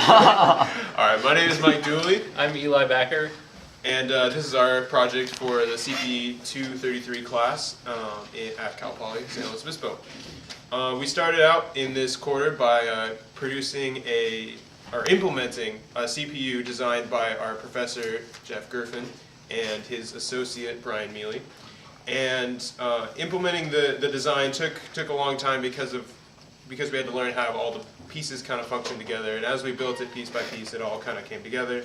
All right, my name is Mike Dooley, I'm Eli Backer. and this is our project for the CPE 233 class at Cal Poly San Luis Obispo. We started out in this quarter by implementing a CPU designed by our professor Jeff Gerfin and his associate Brian Mealy. And implementing the design took a long time because we had to learn how all the pieces kind of function together. And as we built it piece by piece, it all kind of came together.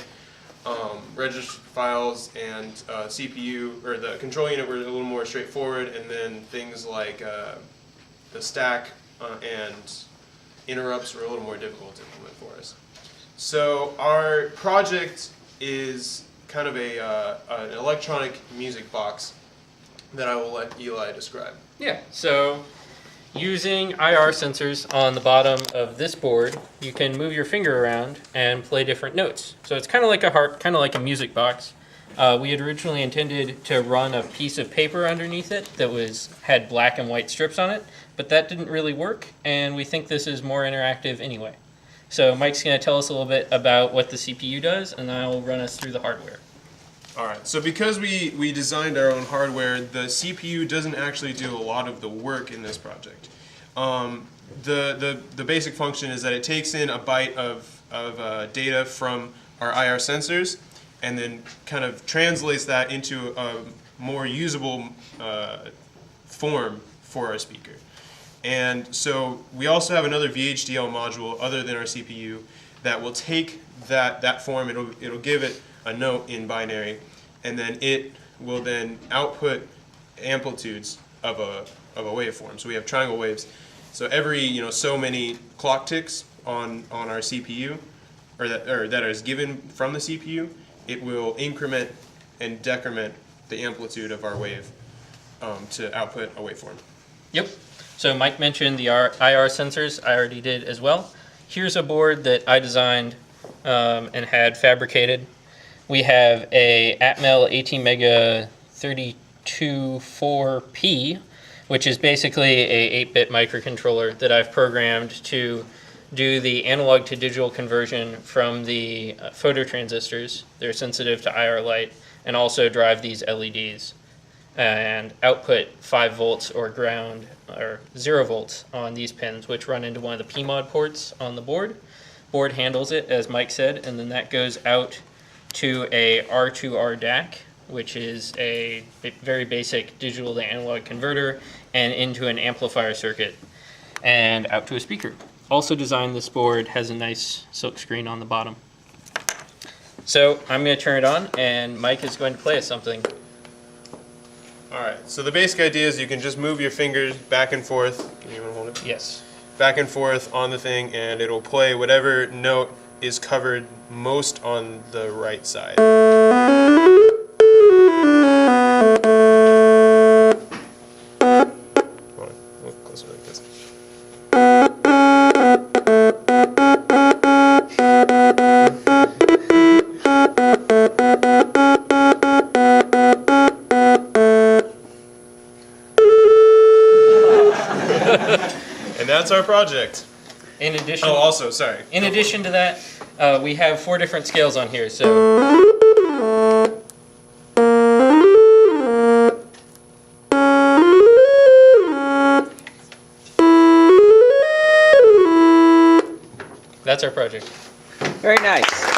Register files and CPU or the control unit were a little more straightforward, and then things like the stack and interrupts were a little more difficult to implement for us. So our project is kind of an electronic music box that I will let Eli describe. Yeah, so using IR sensors on the bottom of this board, you can move your finger around and play different notes. So it's kind of like a harp, kind of like a music box. We had originally intended to run a piece of paper underneath it that had black and white strips on it, but that didn't really work, and we think this is more interactive anyway. So Mike's going to tell us a little bit about what the CPU does, and I'll run us through the hardware. All right, so because we designed our own hardware, the CPU doesn't actually do a lot of the work in this project. The basic function is that it takes in a byte of data from our IR sensors and then kind of translates that into a more usable form for our speaker. And so we also have another VHDL module other than our CPU that will take that form, it'll give it a note in binary, and then it will then output amplitudes of a waveform. So we have triangle waves. So every so many clock ticks on our CPU, or that is given from the CPU, it will increment and decrement the amplitude of our wave to output a waveform. Yep. So Mike mentioned the IR sensors. I already did as well. Here's a board that I designed and had fabricated. We have a Atmel 18 Mega 324P, which is basically a 8-bit microcontroller that I've programmed to do the analog to digital conversion from the phototransistors. They're sensitive to IR light, and also drive these LEDs and output 5 volts or ground or 0 volts on these pins, which run into one of the PMOD ports on the board. Board handles it, as Mike said, and then that goes out to a R2R DAC, which is a very basic digital to analog converter, and into an amplifier circuit, and out to a speaker. Also designed this board, has a nice silk screen on the bottom. So I'm going to turn it on, and Mike is going to play us something. All right, so the basic idea is you can just move your fingers back and forth. Can you hold it? Yes. Back and forth on the thing, and it'll play whatever note is covered most on the right side. Hold on, look closer like this. And that's our project. In addition, In addition to that, we have 4 different scales on here. So that's our project. Very nice.